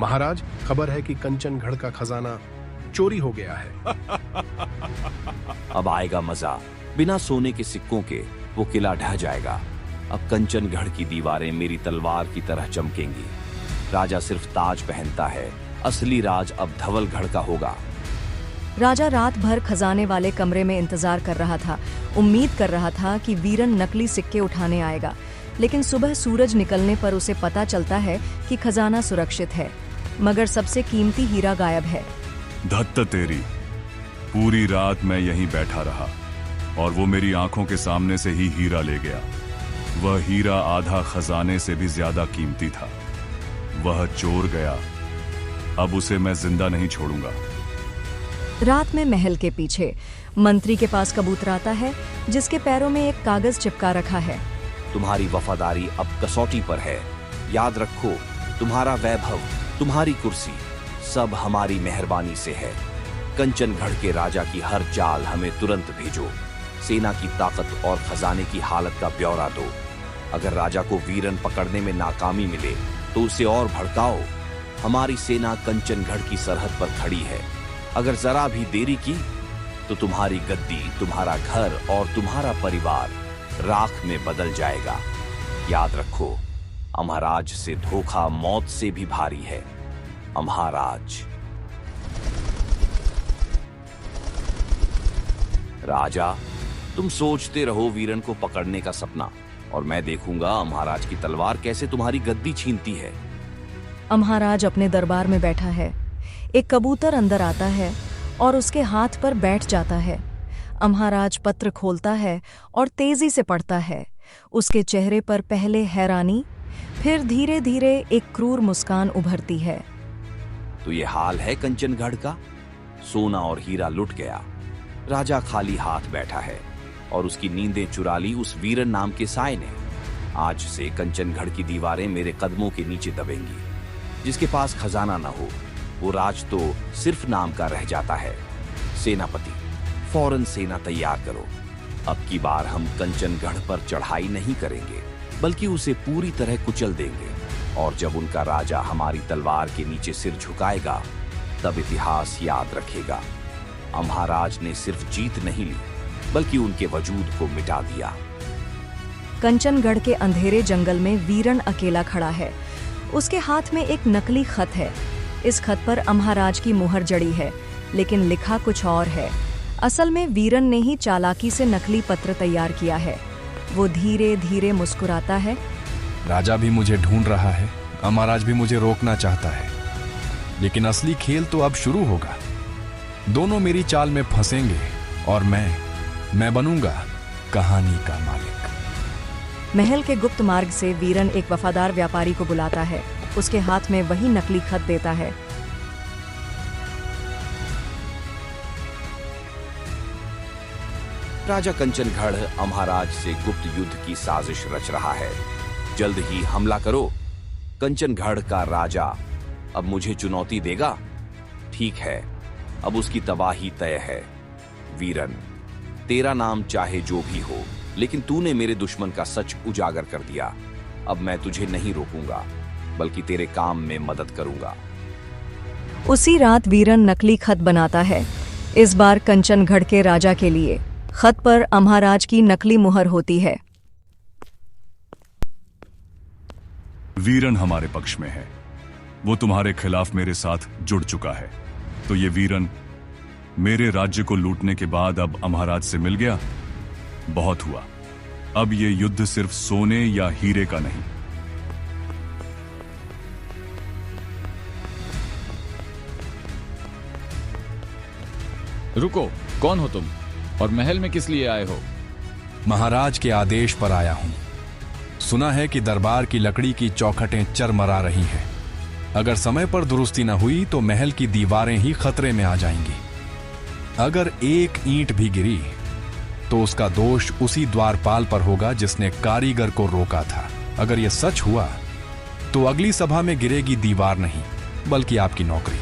महाराज, खबर है कि कंचनगढ़ का खजाना चोरी हो गया है। अब आएगा मजा। बिना सोने के सिक्कों के वो किला ढह जाएगा। अब कंचनगढ़ की दीवारें मेरी तलवार की तरह चमकेंगी। राजा सिर्फ ताज पहनता है, असली राज अब धवलगढ़ का होगा। राजा रात भर खजाने वाले कमरे में इंतजार कर रहा था। उम्मीद कर रहा था कि वीरन नकली सिक्के उठाने आएगा, लेकिन सुबह सूरज निकलने पर उसे पता चलता है कि खजाना सुरक्षित है, मगर सबसे कीमती हीरा गायब है। धत्त तेरी, पूरी रात मैं यहीं बैठा रहा और वो मेरी आंखों के सामने से ही हीरा ले गया। वह हीरा आधा खजाने से भी ज्यादा कीमती था। वह चोर गया, अब उसे मैं जिंदा नहीं छोड़ूंगा। रात में महल के पीछे मंत्री के पास कबूतर आता है, जिसके पैरों में एक कागज चिपका रखा है। तुम्हारी वफादारी अब कसौटी पर है। याद रखो, तुम्हारा वैभव, तुम्हारी कुर्सी, सब हमारी मेहरबानी से है। कंचनगढ़ के राजा की हर चाल हमें तुरंत भेजो। सेना की ताकत और खजाने की हालत का ब्यौरा दो। अगर राजा को वीरन पकड़ने में नाकामी मिले तो उसे और भड़काओ। हमारी सेना कंचनगढ़ की सरहद पर खड़ी है। अगर जरा भी देरी की तो तुम्हारी गद्दी, तुम्हारा घर और तुम्हारा परिवार राख में बदल जाएगा। याद रखो, अमहाराज से धोखा मौत से भी भारी है। अमहाराज। राजा, तुम सोचते रहो वीरन को पकड़ने का सपना, और मैं देखूंगा अमहाराज की तलवार कैसे तुम्हारी गद्दी छीनती है। अमहाराज अपने दरबार में बैठा है। एक कबूतर अंदर आता है और उसके हाथ पर बैठ जाता है। अमहाराज पत्र खोलता है और तेजी से पढ़ता है। उसके चेहरे पर पहले हैरानी, फिर धीरे धीरे एक क्रूर मुस्कान उभरती है। तो ये हाल है कंचनगढ़ का। सोना और हीरा लुट गया। राजा खाली हाथ बैठा है और उसकी नींदें चुरा ली उस वीरन नाम के साए ने। आज से कंचनगढ़ की दीवारें मेरे कदमों के नीचे दबेंगी। जिसके पास खजाना न हो वो राज तो सिर्फ नाम का रह जाता है। सेनापति, फौरन सेना तैयार करो। अब की बार हम कंचनगढ़ पर चढ़ाई नहीं करेंगे, बल्कि उसे पूरी तरह कुचल देंगे। और जब उनका राजा हमारी तलवार के नीचे सिर झुकाएगा, तब इतिहास याद रखेगा, अमहाराज ने सिर्फ जीत नहीं ली, बल्कि उनके वजूद को मिटा दिया। कंचनगढ़ के अंधेरे जंगल में वीरन अकेला खड़ा है। उसके हाथ में एक नकली खत है। इस खत पर अमहाराज की मुहर जड़ी है, लेकिन लिखा कुछ और है। असल में वीरन ने ही चालाकी से नकली पत्र तैयार किया है। वो धीरे धीरे मुस्कुराता है। राजा भी मुझे ढूंढ रहा है, अमहाराज भी मुझे रोकना चाहता है, लेकिन असली खेल तो अब शुरू होगा। दोनों मेरी चाल में फंसेंगे और मैं बनूंगा कहानी का मालिक। महल के गुप्त मार्ग से वीरन एक वफादार व्यापारी को बुलाता है। उसके हाथ में वही नकली खत देता है। राजा कंचनगढ़ अमहाराज से गुप्त युद्ध की साजिश रच रहा है। जल्द ही हमला करो। कंचनगढ़ का राजा अब मुझे चुनौती देगा। ठीक है, अब उसकी तबाही तय है। वीरन, तेरा नाम चाहे जो भी हो, लेकिन तूने मेरे दुश्मन का सच उजागर कर दिया। अब मैं तुझे नहीं रोकूंगा, बल्कि तेरे काम में मदद करूंगा। उसी रात वीरन नकली खत बनाता है, इस बार कंचनगढ़ के राजा के लिए। खत पर अमहाराज की नकली मुहर होती है। वीरन हमारे पक्ष में है। वो तुम्हारे खिलाफ मेरे साथ जुड़ चुका है। तो ये वीरन मेरे राज्य को लूटने के बाद अब अमहाराज से मिल गया। बहुत हुआ। अब ये युद्ध सिर्फ सोने या हीरे का नहीं। रुको, कौन हो तुम और महल में किस लिए आए हो? महाराज के आदेश पर आया हूं। सुना है कि दरबार की लकड़ी की चौखटें चरमरा रही हैं। अगर समय पर दुरुस्ती न हुई तो महल की दीवारें ही खतरे में आ जाएंगी। अगर एक ईंट भी गिरी तो उसका दोष उसी द्वारपाल पर होगा जिसने कारीगर को रोका था। अगर यह सच हुआ तो अगली सभा में गिरेगी दीवार नहीं, बल्कि आपकी नौकरी।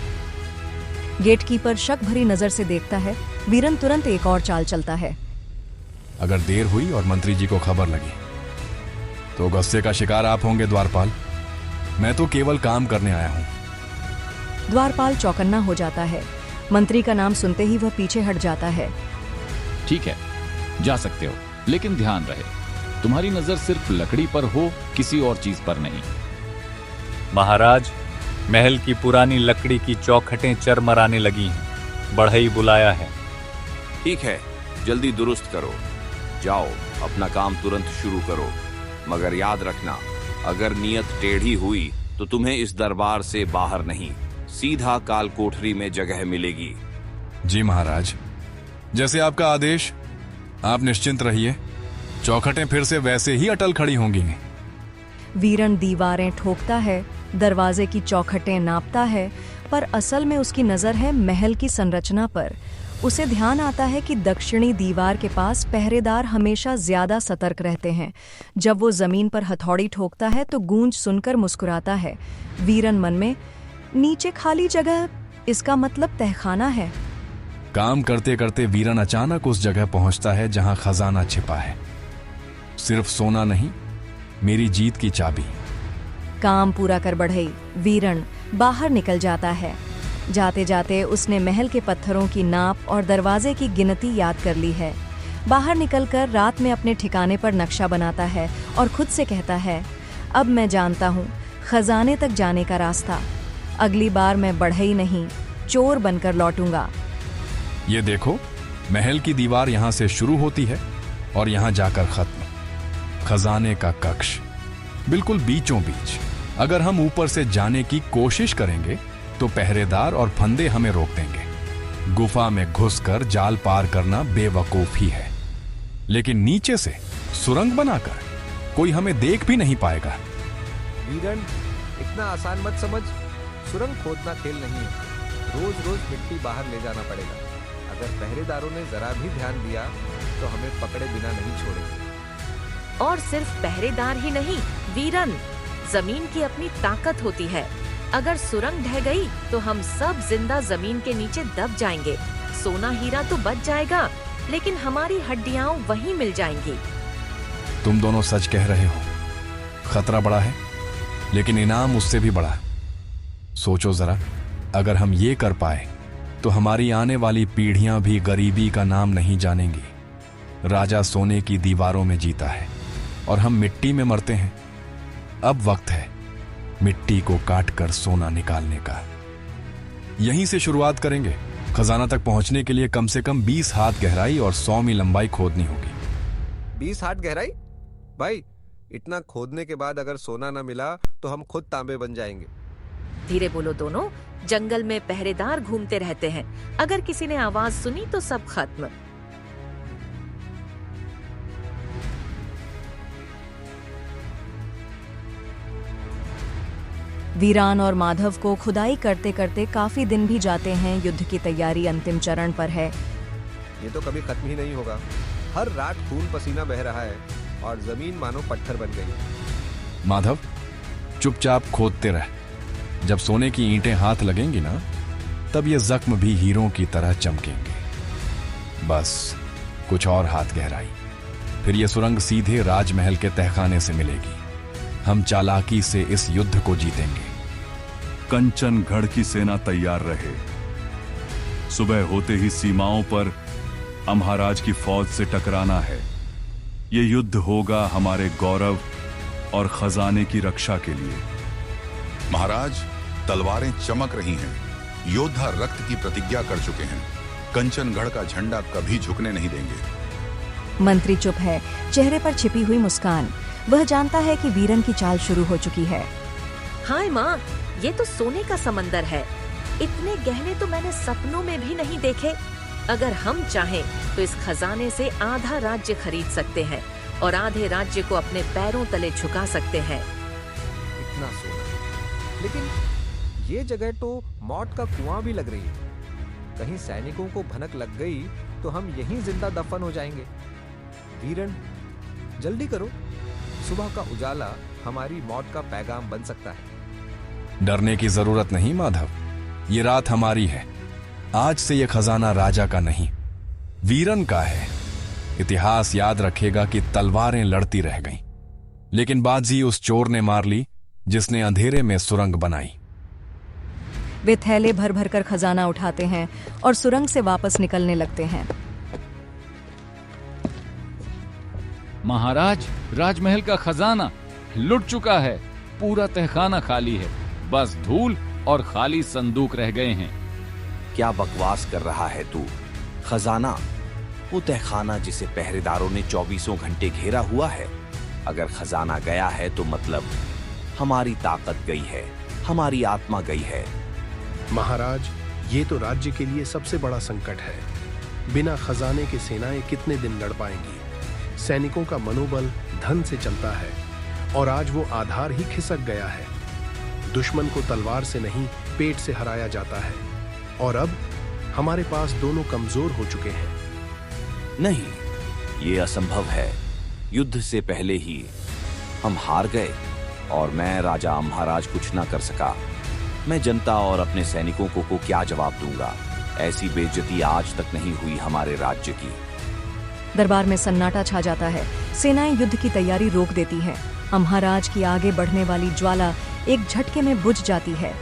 गेटकीपर शक भरी नजर से देखता है। वीरन तुरंत एक और चाल चलता है। अगर देर हुई और मंत्री जी को खबर लगी तो गुस्से का शिकार आप होंगे द्वारपाल। मैं तो केवल काम करने आया हूं। द्वारपाल चौकन्ना हो जाता है। मंत्री का नाम सुनते ही वह पीछे हट जाता है। ठीक है, जा सकते हो, लेकिन ध्यान रहे तुम्हारी नजर सिर्फ लकड़ी पर हो, किसी और चीज पर नहीं। महाराज, महल की पुरानी लकड़ी की चौखटें चरमराने लगी हैं। बढ़ई बुलाया है। ठीक है, जल्दी दुरुस्त करो। जाओ, अपना काम तुरंत शुरू करो। मगर याद रखना, अगर नीयत टेढ़ी हुई तो तुम्हें इस दरबार से बाहर नहीं, सीधा काल कोठरी में जगह मिलेगी। जी महाराज, जैसे आपका आदेश। आप निश्चिंत रहिए, चौखटें फिर से वैसे ही अटल खड़ी होंगी। वीरण दीवारें ठोकता है, दरवाजे की चौखटें नापता है, पर असल में उसकी नजर है महल की संरचना पर। उसे ध्यान आता है कि दक्षिणी दीवार के पास पहरेदार हमेशा ज्यादा सतर्क रहते हैं। जब वो जमीन पर हथौड़ी ठोकता है तो गूंज सुनकर मुस्कुराता है। वीरन मन में, नीचे खाली जगह, इसका मतलब तहखाना है। काम करते करते वीरन अचानक उस जगह पहुंचता है जहां खजाना छिपा है। सिर्फ सोना नहीं, मेरी जीत की चाबी। काम पूरा कर बढ़ई वीरण बाहर निकल जाता है। जाते जाते उसने महल के पत्थरों की नाप और दरवाजे की गिनती याद कर ली है। बाहर निकलकर रात में अपने ठिकाने पर नक्शा बनाता है और खुद से कहता है, अब मैं जानता हूँ खजाने तक जाने का रास्ता। अगली बार मैं बढ़ई नहीं, चोर बनकर लौटूंगा। ये देखो, महल की दीवार यहां से शुरू होती है और यहां जाकर खत्म। खजाने का कक्ष बिल्कुल बीचों बीच। अगर हम ऊपर से जाने की कोशिश करेंगे तो पहरेदार और फंदे हमें रोक देंगे। गुफा में घुसकर जाल पार करना बेवकूफी है, लेकिन नीचे से सुरंग बनाकर कोई हमें देख भी नहीं पाएगा। वीरन, इतना आसान मत समझ। सुरंग खोदना खेल नहीं है। रोज रोज मिट्टी बाहर ले जाना पड़ेगा। अगर पहरेदारों ने जरा भी ध्यान दिया तो हमें पकड़े बिना नहीं छोड़ेंगे। और सिर्फ पहरेदार ही नहीं वीरन, जमीन की अपनी ताकत होती है। अगर सुरंग ढह गई तो हम सब जिंदा जमीन के नीचे दब जाएंगे। सोना हीरा तो बच जाएगा, लेकिन हमारी हड्डियां वहीं मिल जाएंगी। तुम दोनों सच कह रहे हो। खतरा बड़ा है, लेकिन इनाम उससे भी बड़ा। सोचो जरा, अगर हम ये कर पाए तो हमारी आने वाली पीढ़ियां भी गरीबी का नाम नहीं जानेंगी। राजा सोने की दीवारों में जीता है और हम मिट्टी में मरते हैं। अब वक्त है मिट्टी को काटकर सोना निकालने का। यहीं से शुरुआत करेंगे। खजाना तक पहुंचने के लिए कम से कम 20 हाथ गहराई और 100 मील लंबाई खोदनी होगी। 20 हाथ गहराई? भाई, इतना खोदने के बाद अगर सोना न मिला तो हम खुद तांबे बन जाएंगे। धीरे बोलो दोनों, जंगल में पहरेदार घूमते रहते हैं। अगर किसी ने आवाज सुनी तो सब खत्म। वीरान और माधव को खुदाई करते करते काफी दिन भी जाते हैं। युद्ध की तैयारी अंतिम चरण पर है। ये तो कभी खत्म ही नहीं होगा। हर रात खून पसीना बह रहा है और जमीन मानो पत्थर बन गई। माधव, चुपचाप खोदते रह। जब सोने की ईंटें हाथ लगेंगी ना, तब ये जख्म भी हीरों की तरह चमकेंगे। बस कुछ और हाथ गहराई, फिर ये सुरंग सीधे राजमहल के तहखाने से मिलेगी। हम चालाकी से इस युद्ध को जीतेंगे। कंचनगढ़ की सेना तैयार रहे। सुबह होते ही सीमाओं पर अम्हाराज की फौज से टकराना है। ये युद्ध होगा हमारे गौरव और खजाने की रक्षा के लिए। महाराज, तलवारें चमक रही हैं। योद्धा रक्त की प्रतिज्ञा कर चुके हैं। कंचनगढ़ का झंडा कभी झुकने नहीं देंगे। मंत्री चुप है, चेहरे पर छिपी हुई मुस्कान। वह जानता है कि वीरन की चाल शुरू हो चुकी है। हाय माँ, ये तो सोने का समंदर है। इतने गहने तो मैंने सपनों में भी नहीं देखे। अगर हम चाहें तो इस खजाने से आधा राज्य खरीद सकते हैं और आधे राज्य को अपने पैरों तले झुका सकते हैं। इतना सोना, लेकिन ये जगह तो मौत का कुआं भी लग रही है। कहीं सैनिकों को भनक लग गई तो हम यहीं जिंदा दफन हो जाएंगे। वीरन, जल्दी करो। सुबह का उजाला हमारी मौत का पैगाम बन सकता है। डरने की जरूरत नहीं माधव, ये रात हमारी है। आज से ये खजाना राजा का नहीं, वीरन का है। इतिहास याद रखेगा कि तलवारें लड़ती रह गईं, लेकिन बाजी उस चोर ने मार ली जिसने अंधेरे में सुरंग बनाई। वे थैले भर भर कर खजाना उठाते हैं और सुरंग से वापस निकलने लगते हैं। महाराज, राजमहल का खजाना लुट चुका है। पूरा तहखाना खाली है, बस धूल और खाली संदूक रह गए हैं। क्या बकवास कर रहा है तू? खजाना? वो तहखाना जिसे पहरेदारों ने 24 घंटे घेरा हुआ है। अगर खजाना गया है तो मतलब हमारी ताकत गई है, हमारी आत्मा गई है। महाराज, ये तो राज्य के लिए सबसे बड़ा संकट है। बिना खजाने के सेनाएं कितने दिन लड़ पाएंगी? सैनिकों का मनोबल धन से चलता है और आज वो आधार ही खिसक गया है। दुश्मन को तलवार से नहीं, पेट से हराया जाता है और अब हमारे पास दोनों कमजोर हो चुके हैं। नहीं, ये असंभव है। युद्ध से पहले ही हम हार गए और मैं राजा महाराज कुछ ना कर सका। मैं जनता और अपने सैनिकों को क्या जवाब दूंगा? ऐसी बेइज्जती आज तक नहीं हुई हमारे राज्य की। दरबार में सन्नाटा छा जाता है। सेनाएं युद्ध की तैयारी रोक देती हैं। महाराज की आगे बढ़ने वाली ज्वाला एक झटके में बुझ जाती है।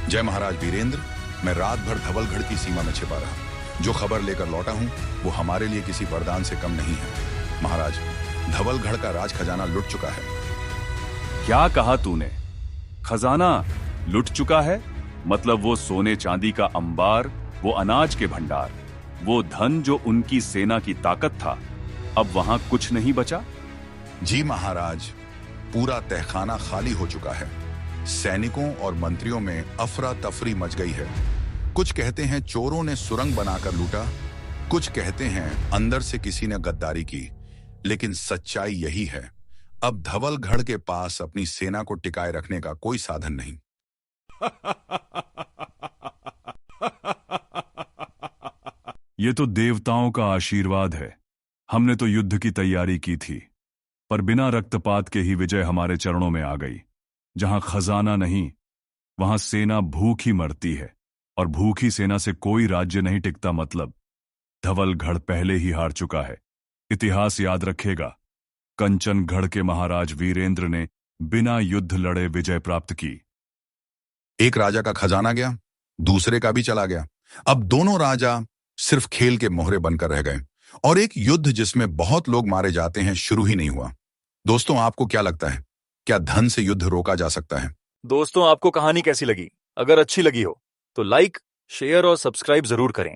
जय महाराज वीरेंद्र, मैं रात भर धवलगढ़ की सीमा में छिपा रहा। जो खबर लेकर लौटा हूं वो हमारे लिए किसी वरदान से कम नहीं है। महाराज, धवलगढ़ का राज खजाना लुट चुका है। क्या कहा तूने? खजाना लुट चुका है? मतलब वो सोने चांदी का अंबार, वो अनाज के भंडार, वो धन जो उनकी सेना की ताकत था, अब वहां कुछ नहीं बचा? जी महाराज, पूरा तहखाना खाली हो चुका है। सैनिकों और मंत्रियों में अफरा तफरी मच गई है। कुछ कहते हैं चोरों ने सुरंग बनाकर लूटा, कुछ कहते हैं अंदर से किसी ने गद्दारी की, लेकिन सच्चाई यही है, अब धवलगढ़ के पास अपनी सेना को टिकाए रखने का कोई साधन नहीं। ये तो देवताओं का आशीर्वाद है। हमने तो युद्ध की तैयारी की थी, पर बिना रक्तपात के ही विजय हमारे चरणों में आ गई। जहां खजाना नहीं, वहां सेना भूख ही मरती है, और भूखी सेना से कोई राज्य नहीं टिकता। मतलब धवलगढ़ पहले ही हार चुका है। इतिहास याद रखेगा, कंचनगढ़ के महाराज वीरेंद्र ने बिना युद्ध लड़े विजय प्राप्त की। एक राजा का खजाना गया, दूसरे का भी चला गया। अब दोनों राजा सिर्फ खेल के मोहरे बनकर रह गए और एक युद्ध जिसमें बहुत लोग मारे जाते हैं शुरू ही नहीं हुआ। दोस्तों, आपको क्या लगता है, क्या धन से युद्ध रोका जा सकता है? दोस्तों, आपको कहानी कैसी लगी? अगर अच्छी लगी हो तो लाइक, शेयर और सब्सक्राइब जरूर करें।